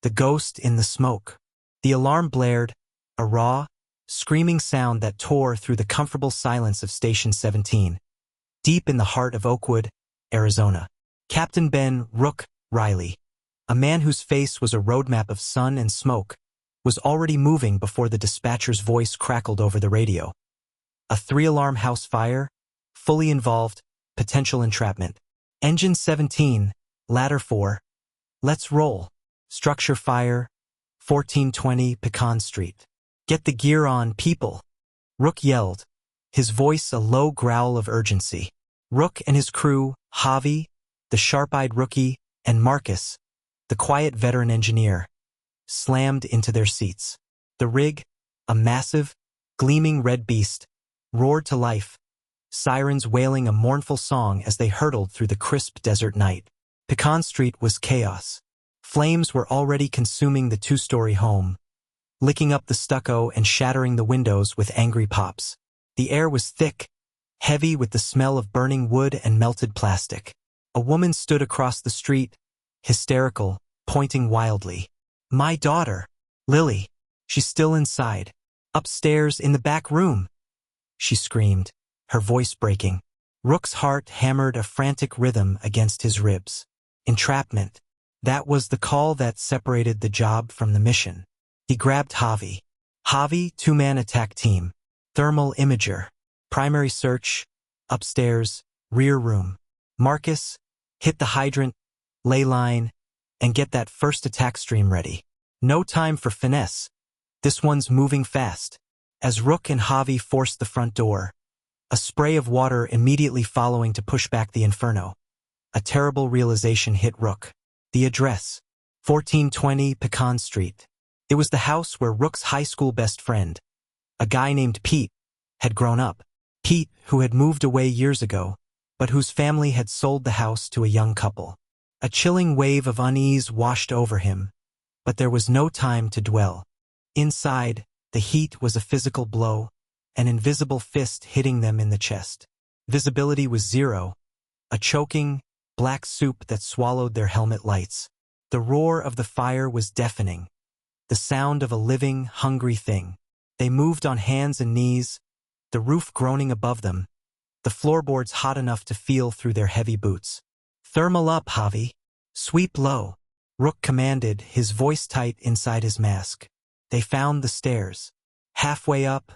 The ghost in the smoke. The alarm blared, a raw, screaming sound that tore through the comfortable silence of Station 17, deep in the heart of Oakwood, Arizona. Captain Ben Rook Riley, a man whose face was a roadmap of sun and smoke, was already moving before the dispatcher's voice crackled over the radio. A 3-alarm house fire, fully involved, potential entrapment. Engine 17, ladder 4. Let's roll. Structure fire, 1420 Pecan Street. Get the gear on, people. Rook yelled, his voice a low growl of urgency. Rook and his crew, Javi, the sharp-eyed rookie, and Marcus, the quiet veteran engineer, slammed into their seats. The rig, a massive, gleaming red beast, roared to life, sirens wailing a mournful song as they hurtled through the crisp desert night. Pecan Street was chaos. Flames were already consuming the 2-story home, licking up the stucco and shattering the windows with angry pops. The air was thick, heavy with the smell of burning wood and melted plastic. A woman stood across the street, hysterical, pointing wildly. My daughter, Lily. She's still inside. Upstairs in the back room, she screamed, her voice breaking. Rook's heart hammered a frantic rhythm against his ribs. Entrapment. That was the call that separated the job from the mission. He grabbed Javi. Javi, 2-man attack team. Thermal imager. Primary search. Upstairs. Rear room. Marcus, hit the hydrant, ley line, and get that first attack stream ready. No time for finesse. This one's moving fast. As Rook and Javi forced the front door, a spray of water immediately following to push back the inferno. A terrible realization hit Rook. The address, 1420 Pecan Street. It was the house where Rook's high school best friend, a guy named Pete, had grown up. Pete, who had moved away years ago, but whose family had sold the house to a young couple. A chilling wave of unease washed over him, but there was no time to dwell. Inside, the heat was a physical blow, an invisible fist hitting them in the chest. Visibility was zero, a choking, black soup that swallowed their helmet lights. The roar of the fire was deafening, the sound of a living, hungry thing. They moved on hands and knees, the roof groaning above them, the floorboards hot enough to feel through their heavy boots. Thermal up, Javi. Sweep low. Rook commanded, his voice tight inside his mask. They found the stairs. Halfway up,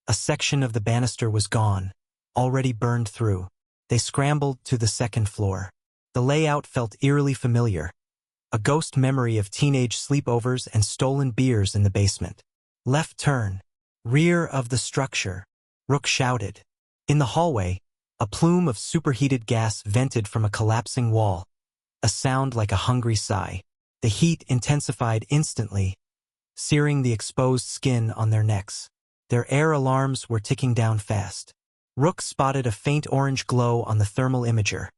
a section of the banister was gone, already burned through. They scrambled to the 2nd floor. The layout felt eerily familiar, a ghost memory of teenage sleepovers and stolen beers in the basement. Left turn. Rear of the structure. Rook shouted. In the hallway, a plume of superheated gas vented from a collapsing wall, a sound like a hungry sigh. The heat intensified instantly, searing the exposed skin on their necks. Their air alarms were ticking down fast. Rook spotted a faint orange glow on the thermal imager,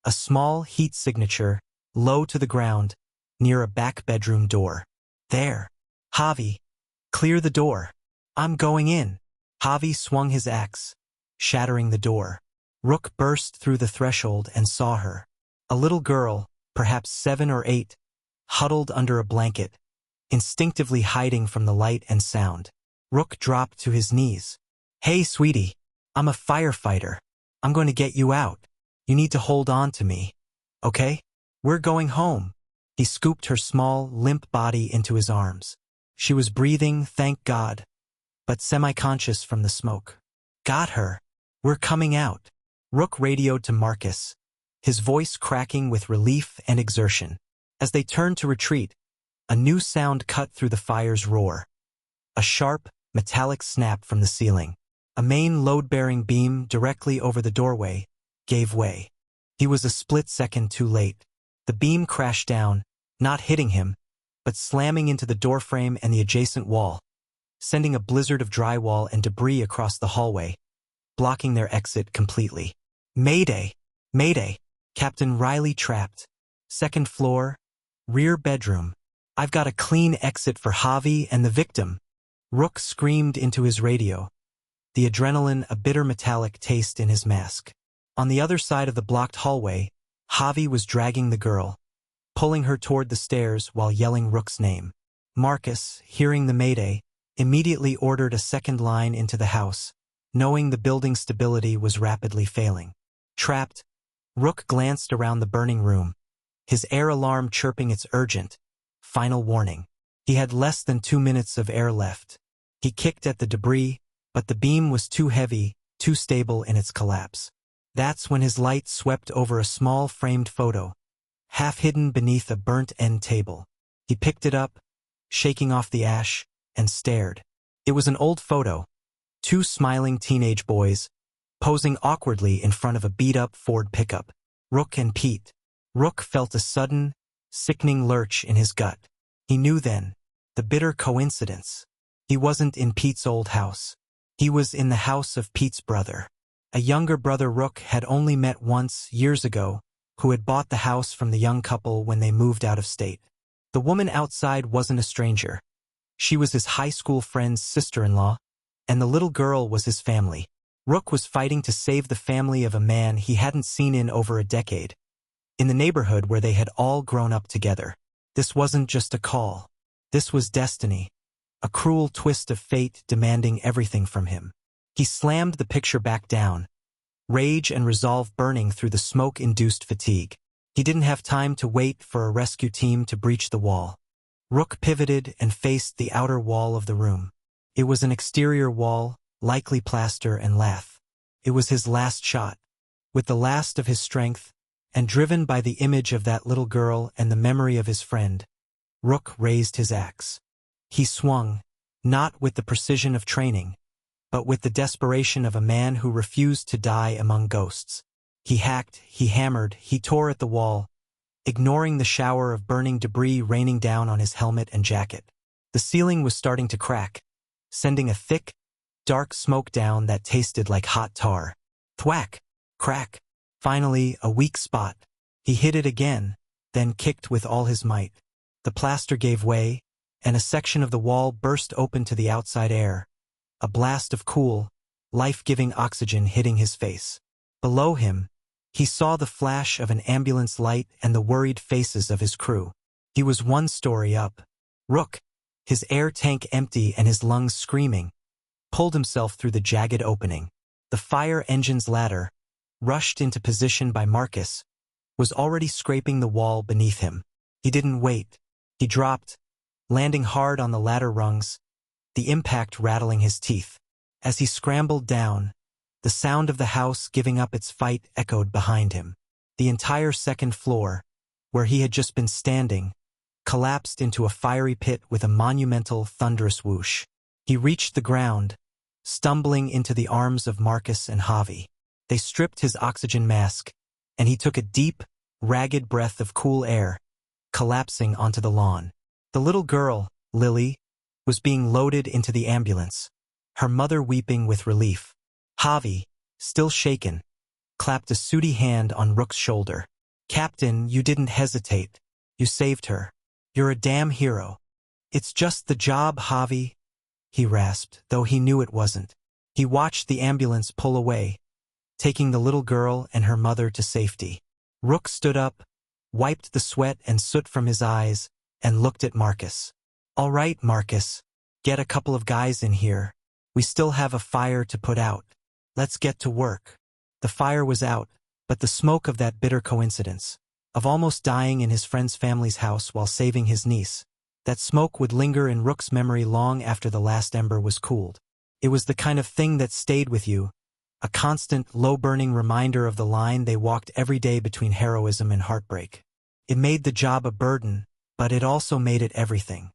a small heat signature, low to the ground, near a back bedroom door. There. Javi. Clear the door. I'm going in. Javi swung his axe, shattering the door. Rook burst through the threshold and saw her. A little girl, perhaps 7 or 8, huddled under a blanket, instinctively hiding from the light and sound. Rook dropped to his knees. Hey, sweetie. I'm a firefighter. I'm going to get you out. You need to hold on to me. Okay? We're going home. He scooped her small, limp body into his arms. She was breathing, thank God, but semi-conscious from the smoke. Got her. We're coming out. Rook radioed to Marcus, his voice cracking with relief and exertion. As they turned to retreat, a new sound cut through the fire's roar. A sharp, metallic snap from the ceiling. A main load-bearing beam directly over the doorway gave way. He was a split second too late. The beam crashed down, not hitting him, but slamming into the doorframe and the adjacent wall, sending a blizzard of drywall and debris across the hallway, blocking their exit completely. Mayday! Mayday! Captain Riley trapped. 2nd floor, rear bedroom. I've got a clean exit for Javi and the victim. Rook screamed into his radio, the adrenaline a bitter metallic taste in his mask. On the other side of the blocked hallway, Javi was dragging the girl, pulling her toward the stairs while yelling Rook's name. Marcus, hearing the mayday, immediately ordered a second line into the house, knowing the building's stability was rapidly failing. Trapped, Rook glanced around the burning room, his air alarm chirping its urgent, final warning. He had less than 2 minutes of air left. He kicked at the debris, but the beam was too heavy, too stable in its collapse. That's when his light swept over a small framed photo, half hidden beneath a burnt-end table. He picked it up, shaking off the ash, and stared. It was an old photo. 2 smiling teenage boys, posing awkwardly in front of a beat-up Ford pickup. Rook and Pete. Rook felt a sudden, sickening lurch in his gut. He knew then, the bitter coincidence. He wasn't in Pete's old house. He was in the house of Pete's brother. A younger brother Rook had only met once, years ago, who had bought the house from the young couple when they moved out of state. The woman outside wasn't a stranger. She was his high school friend's sister-in-law, and the little girl was his family. Rook was fighting to save the family of a man he hadn't seen in over a decade, in the neighborhood where they had all grown up together. This wasn't just a call. This was destiny, a cruel twist of fate demanding everything from him. He slammed the picture back down, rage and resolve burning through the smoke-induced fatigue. He didn't have time to wait for a rescue team to breach the wall. Rook pivoted and faced the outer wall of the room. It was an exterior wall, likely plaster and lath. It was his last shot. With the last of his strength, and driven by the image of that little girl and the memory of his friend, Rook raised his axe. He swung, not with the precision of training, but with the desperation of a man who refused to die among ghosts. He hacked, he hammered, he tore at the wall, ignoring the shower of burning debris raining down on his helmet and jacket. The ceiling was starting to crack, sending a thick, dark smoke down that tasted like hot tar. Thwack! Crack! Finally, a weak spot. He hit it again, then kicked with all his might. The plaster gave way, and a section of the wall burst open to the outside air, a blast of cool, life-giving oxygen hitting his face. Below him, he saw the flash of an ambulance light and the worried faces of his crew. He was 1 story up. Rook, his air tank empty and his lungs screaming, pulled himself through the jagged opening. The fire engine's ladder, rushed into position by Marcus, was already scraping the wall beneath him. He didn't wait. He dropped, landing hard on the ladder rungs, the impact rattling his teeth. As he scrambled down, the sound of the house giving up its fight echoed behind him. The entire second floor, where he had just been standing, collapsed into a fiery pit with a monumental, thunderous whoosh. He reached the ground, stumbling into the arms of Marcus and Javi. They stripped his oxygen mask, and he took a deep, ragged breath of cool air, collapsing onto the lawn. The little girl, Lily, was being loaded into the ambulance, her mother weeping with relief. Javi, still shaken, clapped a sooty hand on Rook's shoulder. "Captain, you didn't hesitate. You saved her. You're a damn hero." "It's just the job, Javi," he rasped, though he knew it wasn't. He watched the ambulance pull away, taking the little girl and her mother to safety. Rook stood up, wiped the sweat and soot from his eyes, and looked at Marcus. "All right, Marcus, get a couple of guys in here. We still have a fire to put out. Let's get to work." The fire was out, but the smoke of that bitter coincidence, of almost dying in his friend's family's house while saving his niece, that smoke would linger in Rook's memory long after the last ember was cooled. It was the kind of thing that stayed with you, a constant, low-burning reminder of the line they walked every day between heroism and heartbreak. It made the job a burden, but it also made it everything.